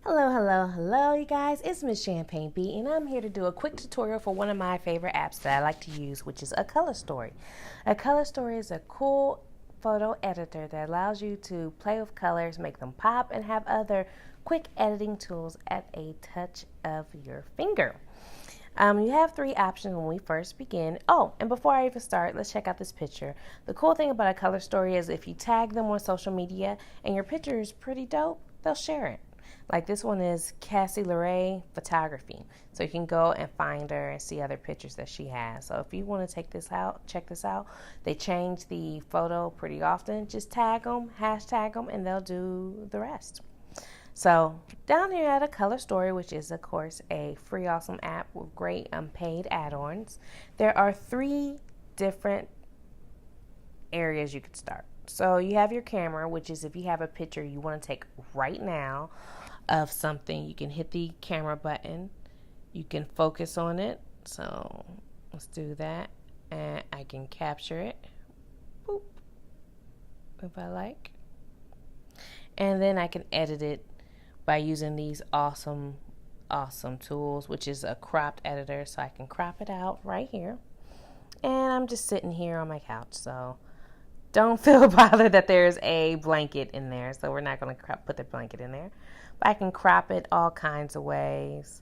Hello, hello, hello, you guys. It's Miss Champagne B, and I'm here to do a quick tutorial for one of my favorite apps that I like to use, which is a Color Story. A Color Story is a cool photo editor that allows you to play with colors, make them pop, and have other quick editing tools at a touch of your finger. You have three options when we first begin. Oh, and before I even start, let's check out this picture. The cool thing about a Color Story is if you tag them on social media and your picture is pretty dope, they'll share it. Like this one is Cassie LeRae Photography. So you can go and find her and see other pictures that she has. So if you want to check this out. They change the photo pretty often. Just tag them, hashtag them, and they'll do the rest. So down here at a Color Story, which is of course a free awesome app with great unpaid add-ons, there are three different areas you could start. So you have your camera, which is if you have a picture you want to take right now of something, you can hit the camera button. You can focus on it. So let's do that. And I can capture it. Boop. If I like. And then I can edit it by using these awesome tools, which is a cropped editor. So I can crop it out right here. And I'm just sitting here on my couch. So don't feel bothered that there's a blanket in there. So we're not going to put the blanket in there. But I can crop it all kinds of ways.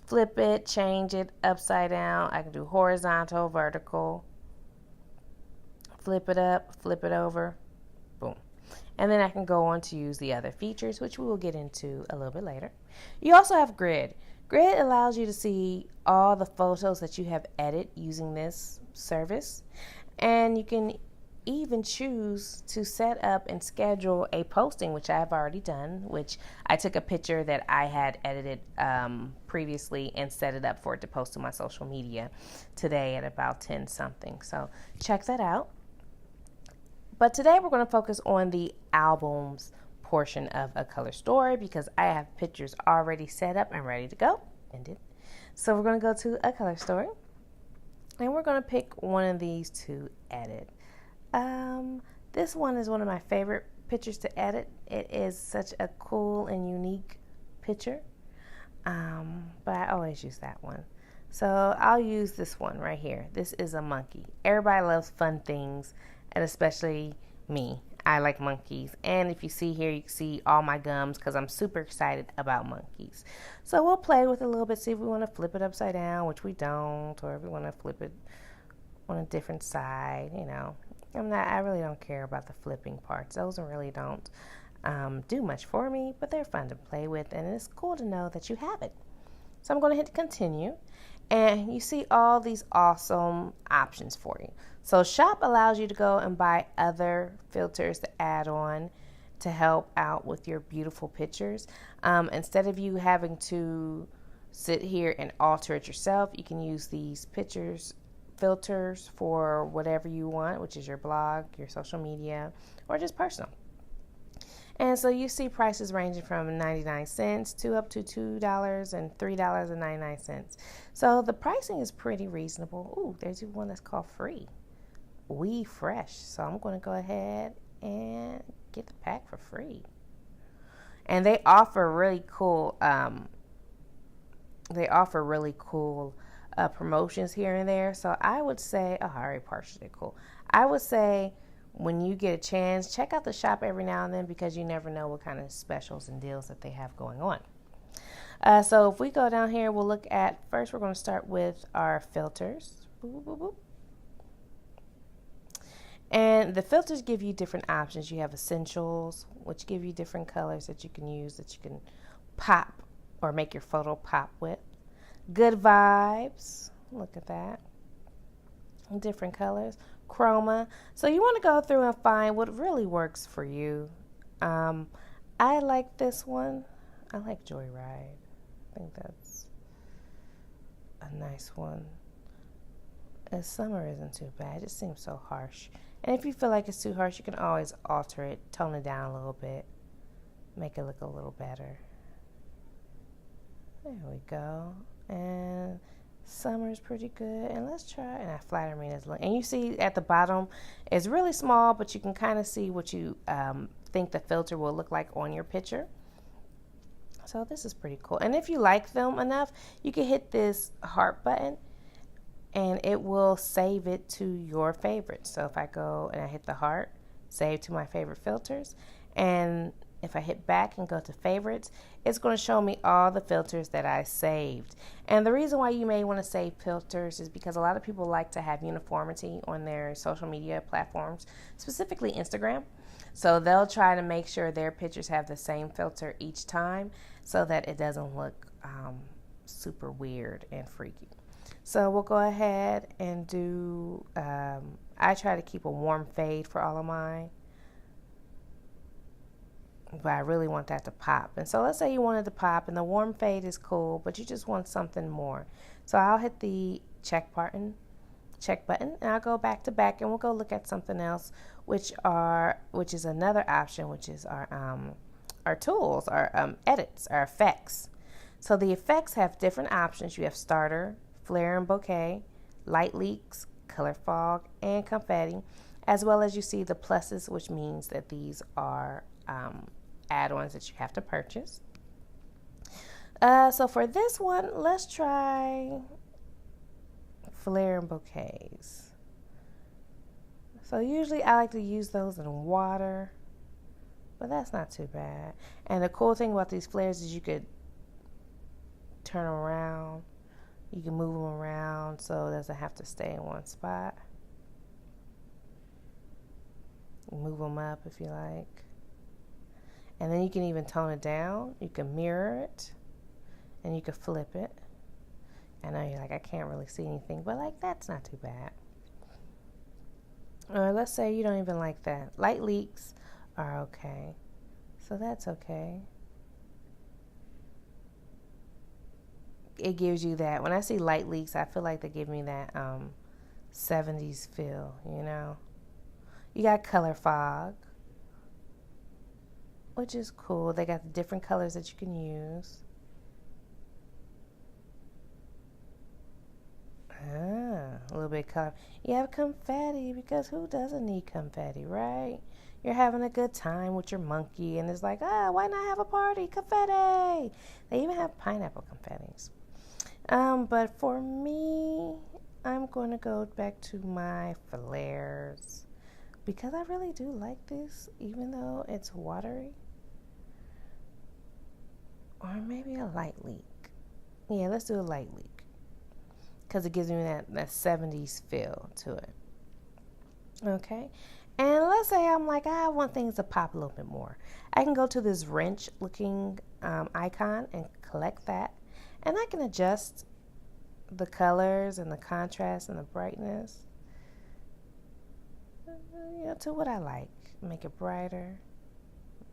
Flip it, change it upside down. I can do horizontal, vertical. Flip it up, flip it over. Boom. And then I can go on to use the other features, which we will get into a little bit later. You also have Grid. Grid allows you to see all the photos that you have edited using this service. And you can even choose to set up and schedule a posting, which I have already done, which I took a picture that I had edited previously and set it up for it to post to my social media today at about 10 something. So check that out. But today we're going to focus on the albums portion of a Color Story because I have pictures already set up and ready to go. So we're going to go to a Color Story and we're going to pick one of these to edit. This one is one of my favorite pictures to edit. It is such a cool and unique picture, but I always use that one. So I'll use this one right here. This is a monkey. Everybody loves fun things, and especially me. I like monkeys. And if you see here, you can see all my gums because I'm super excited about monkeys. So we'll play with it a little bit, see if we want to flip it upside down, which we don't, or if we want to flip it on a different side, I really don't care about the flipping parts. Those really don't do much for me, but they're fun to play with, and it's cool to know that you have it. So I'm going to hit continue, and you see all these awesome options for you. So Shop allows you to go and buy other filters to add on to help out with your beautiful pictures. Instead of you having to sit here and alter it yourself, you can use these filters for whatever you want, which is your blog, your social media, or just personal. And so you see prices ranging from 99 cents to up to $2 and $3.99. So the pricing is pretty reasonable. Ooh, there's one that's called free. We Fresh. So I'm going to go ahead and get the pack for free. And they offer really cool promotions here and there. So I would say, I already partially cool. I would say when you get a chance, check out the shop every now and then because you never know what kind of specials and deals that they have going on. So if we go down here, we'll look at, first we're going to start with our filters. Boop, boop, boop. And the filters give you different options. You have essentials, which give you different colors that you can use, that you can pop or make your photo pop with. Good vibes, look at that, different colors, chroma. So you want to go through and find what really works for you. I like this one. I like Joyride. I think that's a nice one. And summer isn't too bad. It just seems so harsh. And if you feel like it's too harsh, you can always alter it, tone it down a little bit, make it look a little better. There we go. And summer's pretty good. And let's try, and I flatter me this look. And you see at the bottom, it's really small, but you can kind of see what you think the filter will look like on your picture. So this is pretty cool. And if you like them enough, you can hit this heart button and it will save it to your favorites. So if I go and I hit the heart, save to my favorite filters, and if I hit back and go to favorites, it's going to show me all the filters that I saved. And the reason why you may want to save filters is because a lot of people like to have uniformity on their social media platforms, specifically Instagram. So they'll try to make sure their pictures have the same filter each time so that it doesn't look super weird and freaky. So we'll go ahead and do, I try to keep a warm fade for all of mine, but I really want that to pop. And so let's say you wanted to pop and the warm fade is cool, but you just want something more. So I'll hit the check button, and I'll go back to back and we'll go look at something else, which is another option, which is our tools, our edits, our effects. So the effects have different options. You have starter, flare and bokeh, light leaks, color fog, and confetti, as well as you see the pluses, which means that these are add-ons that you have to purchase. So for this one, let's try flare and bouquets. So usually I like to use those in water, but that's not too bad. And the cool thing about these flares is you could turn them around. You can move them around so it doesn't have to stay in one spot. Move them up if you like. And then you can even tone it down. You can mirror it. And you can flip it. I know you're like, I can't really see anything, but like that's not too bad. Or let's say you don't even like that. Light leaks are okay. So that's okay. It gives you that. When I see light leaks, I feel like they give me that 70s feel, you know. You got color fog, which is cool. They got the different colors that you can use. A little bit of color. You have confetti, because who doesn't need confetti, right? You're having a good time with your monkey, and it's like, why not have a party? Confetti! They even have pineapple confettis. But for me, I'm going to go back to my flares, because I really do like this, even though it's watery. Or maybe a light leak. Yeah, let's do a light leak, because it gives me that 70s feel to it. Okay, and let's say I'm like, I want things to pop a little bit more. I can go to this wrench looking icon and collect that, and I can adjust the colors and the contrast and the brightness, to what I like. Make it brighter.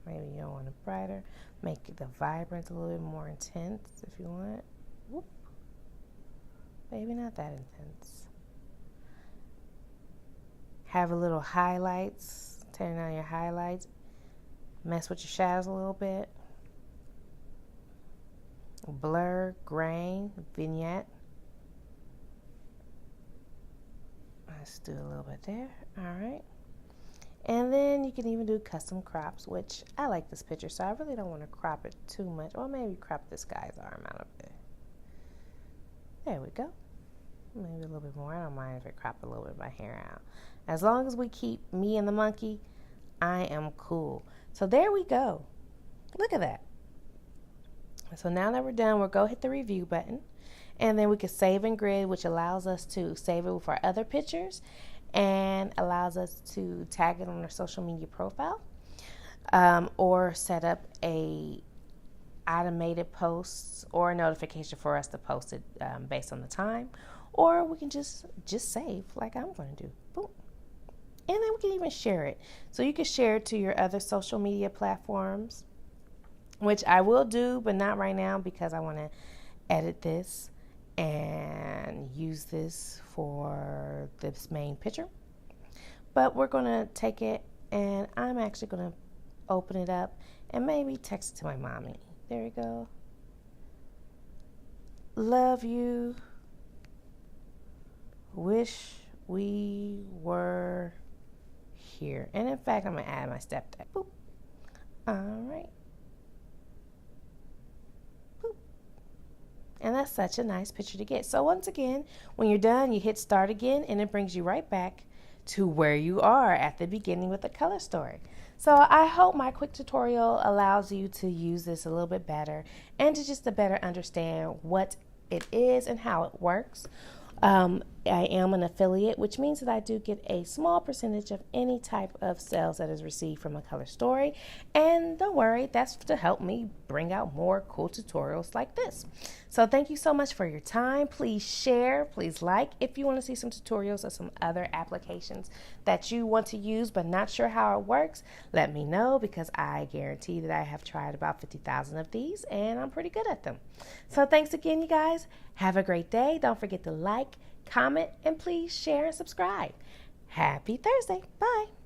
Maybe you don't want it brighter. Make the vibrance a little bit more intense if you want. Whoop. Maybe not that intense. Have a little highlights. Turn on your highlights. Mess with your shadows a little bit. Blur, grain, vignette. Let's do a little bit there. All right. And then you can even do custom crops, which I like this picture, so I really don't want to crop it too much. Or maybe crop this guy's arm out of it. There we go. Maybe a little bit more. I don't mind if I crop a little bit of my hair out. As long as we keep me and the monkey, I am cool. So there we go. Look at that. So now that we're done, we'll go hit the review button. And then we can save in grid, which allows us to save it with our other pictures and allows us to tag it on our social media profile, or set up a automated posts or a notification for us to post it based on the time, or we can just save like I'm going to do. Boom. And then we can even share it. So you can share it to your other social media platforms, which I will do, but not right now because I want to edit this and use this for this main picture. But we're going to take it, and I'm actually going to open it up and maybe text it to my mommy. There we go. Love you. Wish we were here. And in fact, I'm going to add my stepdad. Boop. All right. And that's such a nice picture to get. So once again, when you're done, you hit start again, and it brings you right back to where you are at the beginning with the color story. So I hope my quick tutorial allows you to use this a little bit better and to just to better understand what it is and how it works. I am an affiliate, which means that I do get a small percentage of any type of sales that is received from a color story. And don't worry, that's to help me bring out more cool tutorials like this. So thank you so much for your time. Please share, please like. If you want to see some tutorials of some other applications that you want to use but not sure how it works, let me know, because I guarantee that I have tried about 50,000 of these and I'm pretty good at them. So thanks again, you guys. Have a great day. Don't forget to like, comment, and please share and subscribe. Happy Thursday. Bye.